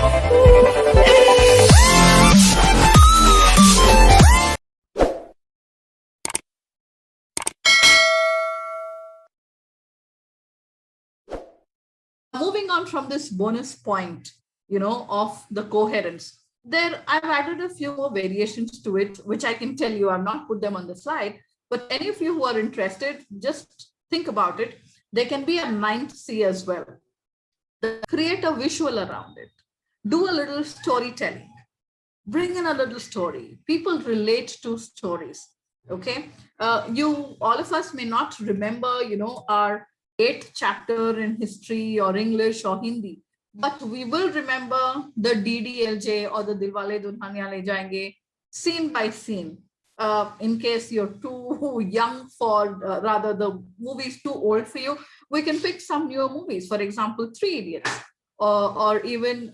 Moving on from this bonus point, of the coherence, there I've added a few more variations to it, which I can tell you, I've not put them on the slide, but any of you who are interested, just think about it. There can be a 9th C as well. Create a visual around it. Do a little storytelling. Bring in a little story. People relate to stories. Okay. All of us may not remember, our 8th chapter in history or English or Hindi, but we will remember the DDLJ or the Dilwale Dulhania Le Jayenge scene by scene. In case you're too young for, rather the movie's too old for you, we can pick some newer movies. For example, Three Idiots, or even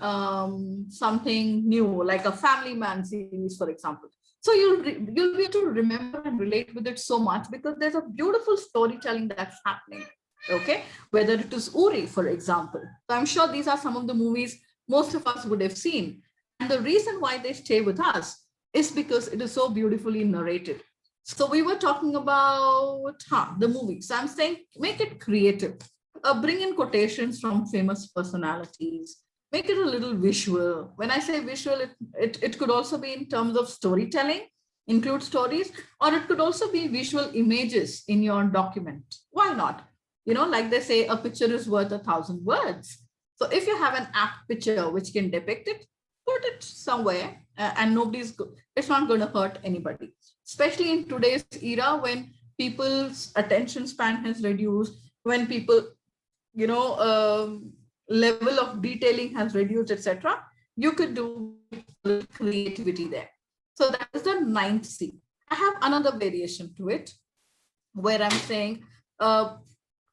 something new like a Family Man series, for example. So you'll be able to remember and relate with it so much because there's a beautiful storytelling that's happening. Okay, whether it is Uri, for example. So I'm sure these are some of the movies most of us would have seen. And the reason why they stay with us is because it is so beautifully narrated. So we were talking about the movie. So I'm saying make it creative. Bring in quotations from famous personalities. Make it a little visual. When I say visual, it could also be in terms of storytelling, include stories, or it could also be visual images in your document. Why not? Like they say, a picture is worth 1,000 words. So if you have an apt picture which can depict it, put it somewhere, and it's not going to hurt anybody, especially in today's era when people's attention span has reduced, when people, level of detailing has reduced, etc. You could do creativity there. So that is the 9th C. I have another variation to it where I'm saying,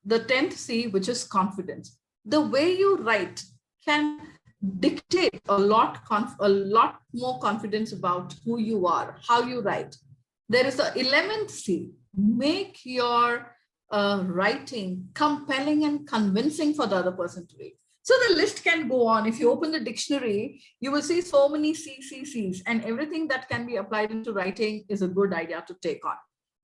the 10th C, which is confidence. The way you write can dictate a lot more confidence about who you are, how you write. There is the 11th C. Make your writing compelling and convincing for the other person to read. So the list can go on. If you open the dictionary, you will see so many C's, and everything that can be applied into writing is a good idea to take on.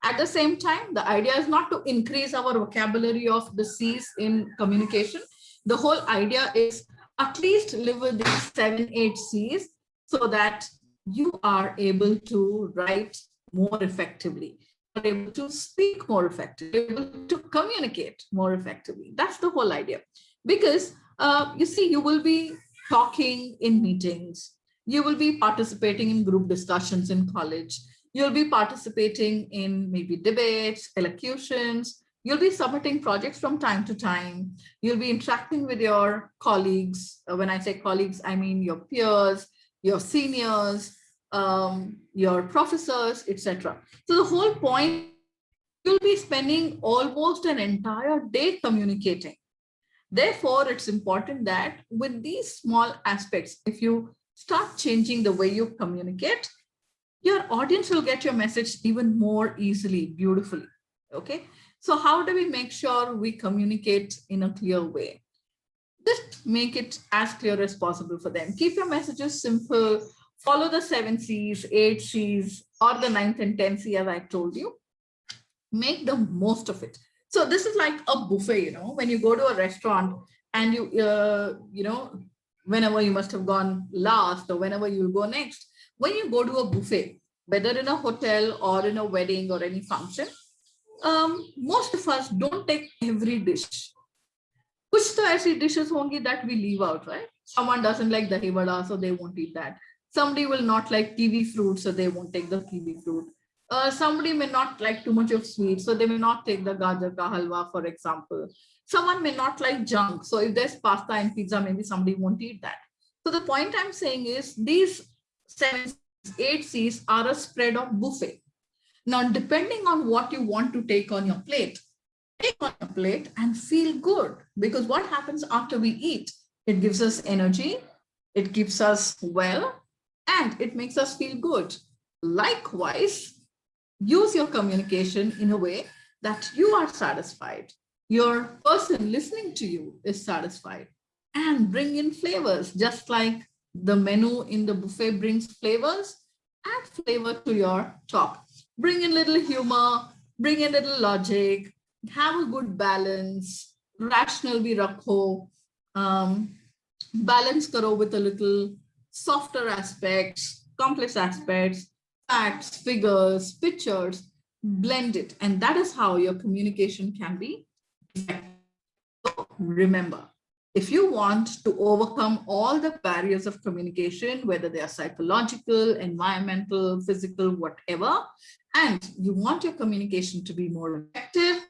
At the same time, the idea is not to increase our vocabulary of the C's in communication. The whole idea is at least live with these 7-8 C's so that you are able to write more effectively, are able to speak more effectively, able to communicate more effectively. That's the whole idea. Because you see, you will be talking in meetings, you will be participating in group discussions in college, you'll be participating in maybe debates, elocutions, you'll be submitting projects from time to time, you'll be interacting with your colleagues. When I say colleagues, I mean your peers, your seniors, your professors, etc. So the whole point, you'll be spending almost an entire day communicating. Therefore, it's important that with these small aspects, if you start changing the way you communicate, your audience will get your message even more easily, beautifully. Okay. So how do we make sure we communicate in a clear way? Just make it as clear as possible for them. Keep your messages simple. Follow the 7 C's, 8 C's, or the 9th and 10th C, as I told you. Make the most of it. So this is like a buffet, when you go to a restaurant and whenever you must have gone last or whenever you go next, when you go to a buffet, whether in a hotel or in a wedding or any function, most of us don't take every dish. Kuch to aisi dishes hongi that we leave out, right? Someone doesn't like dahi vada, so they won't eat that. Somebody will not like kiwi fruit, so they won't take the kiwi fruit. Somebody may not like too much of sweet, so they may not take the gajar ka halwa, for example. Someone may not like junk, so if there's pasta and pizza, maybe somebody won't eat that. So the point I'm saying is these 7, 8 C's are a spread of buffet. Now, depending on what you want to take on your plate, take on your plate and feel good, because what happens after we eat, it gives us energy, it keeps us well, and it makes us feel good. Likewise, use your communication in a way that you are satisfied, your person listening to you is satisfied, and bring in flavors, just like The menu in the buffet brings flavors. Add flavor to your talk. Bring in little humor, bring in little logic, have a good balance, rational bhi rakho, balance karo with a little softer aspects, complex aspects, facts, figures, pictures, blend it. And that is how your communication can be effective. So remember, if you want to overcome all the barriers of communication, whether they are psychological, environmental, physical, whatever, and you want your communication to be more effective,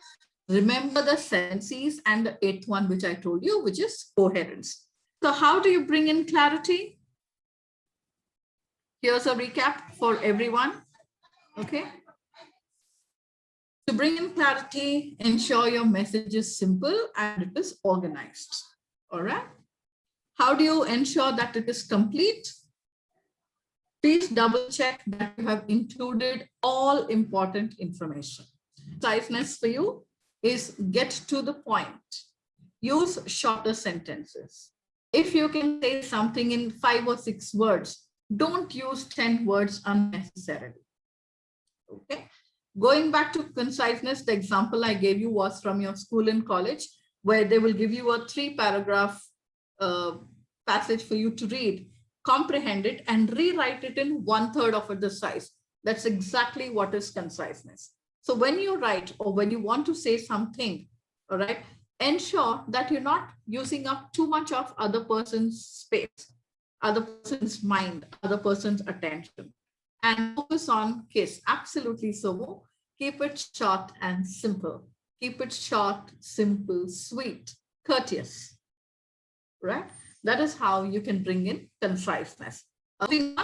remember the 7C's and the 8th one, which I told you, which is coherence. So how do you bring in clarity? Here's a recap for everyone. Okay. To bring in clarity, ensure your message is simple and it is organized. All right. How do you ensure that it is complete? Please double check that you have included all important information. Preciseness for you is get to the point. Use shorter sentences. If you can say something in 5 or 6 words, don't use 10 words unnecessarily. Okay. Going back to conciseness, the example I gave you was from your school and college, where they will give you a 3-paragraph passage for you to read, comprehend it, and rewrite it in 1/3 of the size. That's exactly what is conciseness. So when you write or when you want to say something, all right, ensure that you're not using up too much of other person's space, other person's mind, other person's attention. And focus on case. Absolutely so. Keep it short and simple. Keep it short, simple, sweet, courteous. Right? That is how you can bring in conciseness. The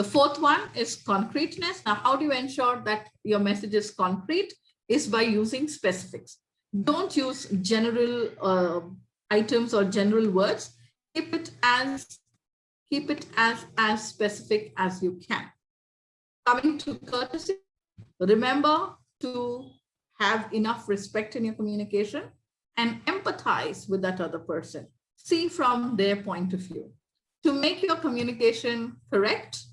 4th one is concreteness. Now, how do you ensure that your message is concrete? Is by using specifics. Don't use general items or general words. Keep it as specific as you can. Coming to courtesy, remember to have enough respect in your communication and empathize with that other person. See from their point of view. To make your communication correct,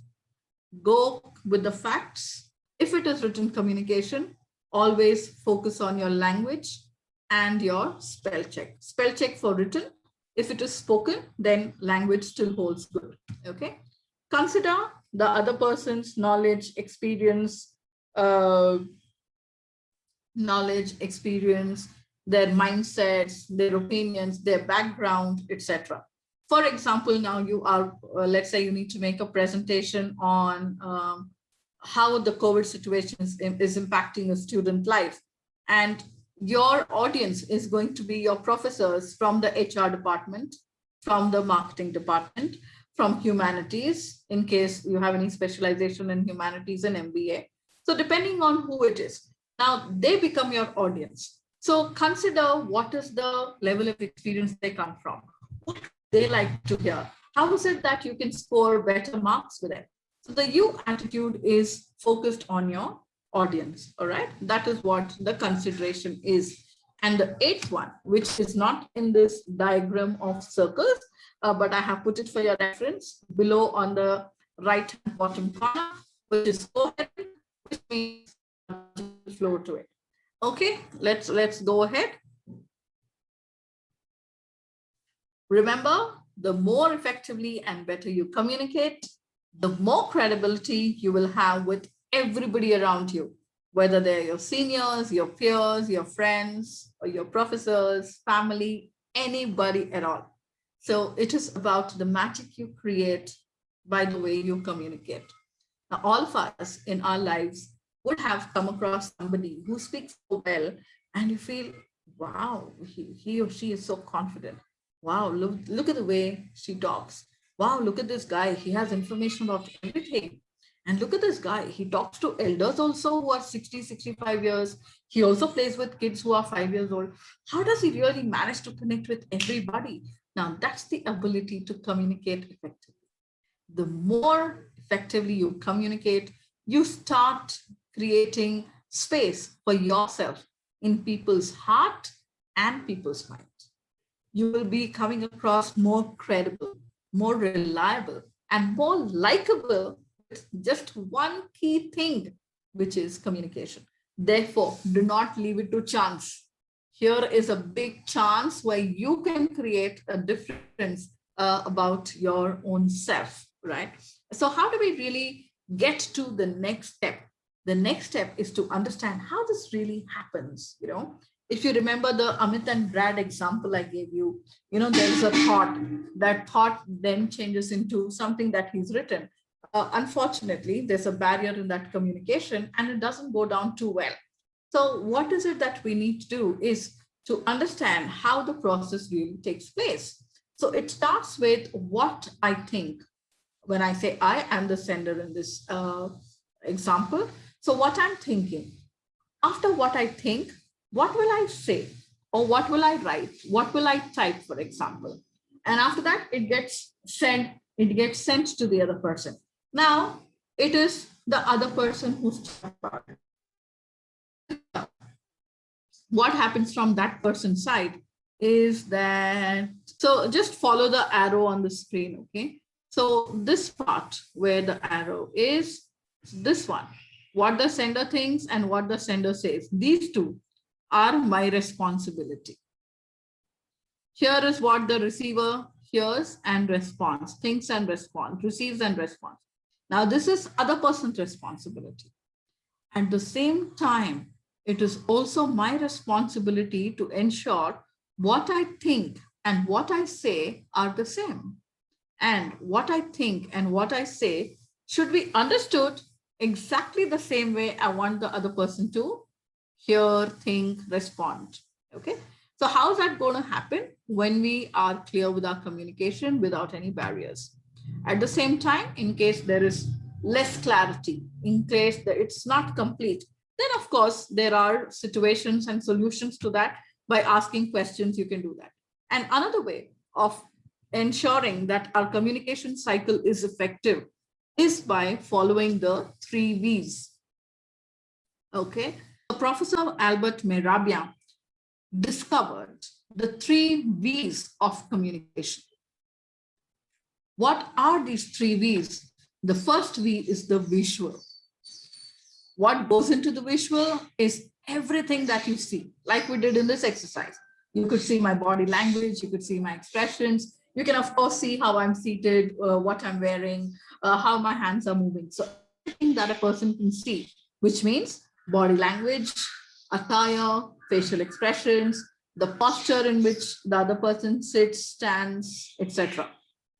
go with the facts. If it is written communication, always focus on your language and your spell check. Spell check for written. If it is spoken, then language still holds good. Okay. Consider the other person's knowledge, experience, their mindsets, their opinions, their background, etc. For example, now you are, let's say you need to make a presentation on how the COVID situation is impacting a student life. And your audience is going to be your professors from the HR department, from the marketing department, from humanities, in case you have any specialization in humanities and MBA. So depending on who it is, now they become your audience. So consider what is the level of experience they come from, what they like to hear. How is it that you can score better marks with it? So the you attitude is focused on your audience. All right. That is what the consideration is. And the 8th one, which is not in this diagram of circles, but I have put it for your reference below on the right bottom corner, which is coherent, which means flow to it. Okay, let's go ahead. Remember, the more effectively and better you communicate, the more credibility you will have with everybody around you, whether they're your seniors, your peers, your friends, or your professors, family, anybody at all. So it is about the magic you create by the way you communicate. Now, all of us in our lives would have come across somebody who speaks so well, and you feel, wow, he or she is so confident. Wow, look at the way she talks. Wow, look at this guy. He has information about everything. And look at this guy. He talks to elders also who are 60, 65 years. He also plays with kids who are 5 years old. How does he really manage to connect with everybody? Now, that's the ability to communicate effectively. The more effectively you communicate, you start creating space for yourself in people's heart and people's mind. You will be coming across more credible. more reliable, and more likable with just one key thing, which is communication. Therefore, do not leave it to chance. Here is a big chance where you can create a difference about your own self, right? So how do we really get to the next step? The next step is to understand how this really happens. If you remember the Amit and Brad example I gave you, there's a thought. That thought then changes into something that he's written. Unfortunately, there's a barrier in that communication and it doesn't go down too well. So what is it that we need to do is to understand how the process really takes place. So it starts with what I think. When I say I am the sender in this example, so what I'm thinking. After what I think, what will I say? Or what will I write? What will I type, for example? And after that, it gets sent to the other person. Now, it is the other person who's what happens from that person's side is that, so just follow the arrow on the screen, okay? So this part where the arrow is, this one, what the sender thinks and what the sender says, these two are my responsibility. Here is what the receiver hears and responds, thinks and responds, receives and responds. Now this is other person's responsibility. At the same time, it is also my responsibility to ensure what I think and what I say are the same. And what I think and what I say should be understood exactly the same way I want the other person to hear, think, respond. Okay. So how is that going to happen? When we are clear with our communication without any barriers. At the same time, in case there is less clarity, in case that it's not complete, then of course there are situations and solutions to that. By asking questions, you can do that. And another way of ensuring that our communication cycle is effective is by following the 3 V's. Okay. Professor Albert Mehrabian discovered the 3 V's of communication. What are these 3 V's? The first V is the visual. What goes into the visual is everything that you see, like we did in this exercise. You could see my body language, you could see my expressions. You can, of course, see how I'm seated, what I'm wearing, how my hands are moving. So everything that a person can see, which means body language, attire, facial expressions, the posture in which the other person sits, stands, etc.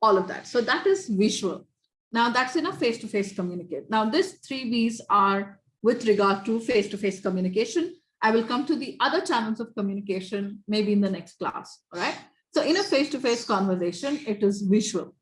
All of that. So that is visual. Now that's in a face-to-face communicate. Now these 3 V's are with regard to face-to-face communication. I will come to the other channels of communication maybe in the next class. All right. So in a face-to-face conversation, it is visual.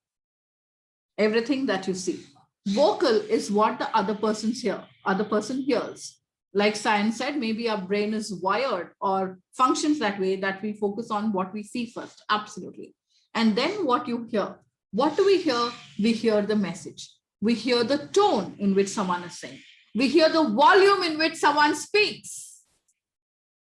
Everything that you see. Vocal is what the other person hears. Like science said, maybe our brain is wired or functions that way that we focus on what we see first. Absolutely. And then what you hear. What do we hear? We hear the message. We hear the tone in which someone is saying. We hear the volume in which someone speaks.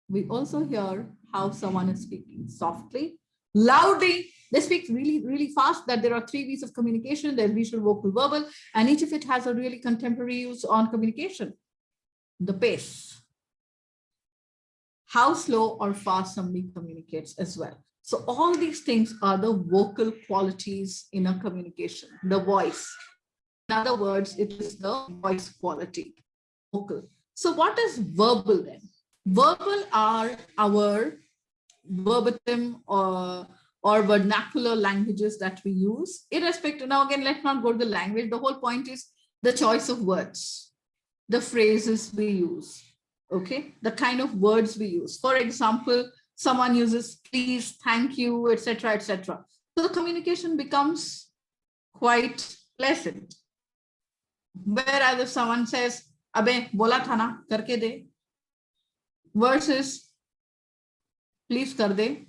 We also hear how someone is speaking softly, loudly. They speak really, really fast. That there are 3 V's of communication. There's visual, vocal, verbal, and each of it has a really contemporary use on communication. The pace. How slow or fast somebody communicates as well. So all these things are the vocal qualities in a communication, the voice. In other words, it is the voice quality, vocal. So what is verbal then? Verbal are our verbatim or vernacular languages that we use, irrespective. Now again, let's not go to the language. The whole point is the choice of words, the phrases we use, okay? The kind of words we use. For example, someone uses please, thank you, etc., etc. So the communication becomes quite pleasant. Whereas if someone says, "Abe bola tha na, karke de," versus "please kar de,"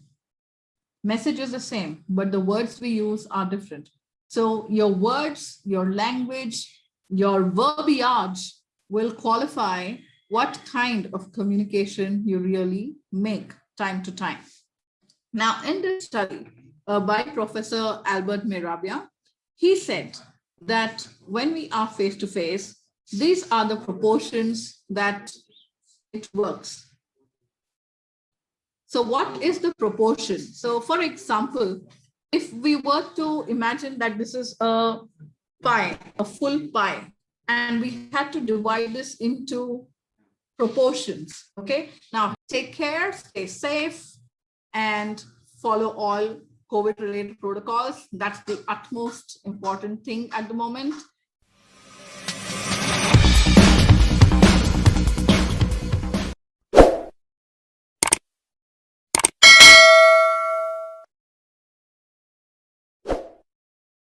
message is the same, but the words we use are different. So your words, your language, your verbiage will qualify what kind of communication you really make time to time. Now, in this study, by Professor Albert Mirabia. He said that when we are face to face, these are the proportions that it works. So what is the proportion? So for example, if we were to imagine that this is a pie, a full pie, and we had to divide this into proportions, okay? Now take care, stay safe, and follow all COVID-related protocols. That's the utmost important thing at the moment.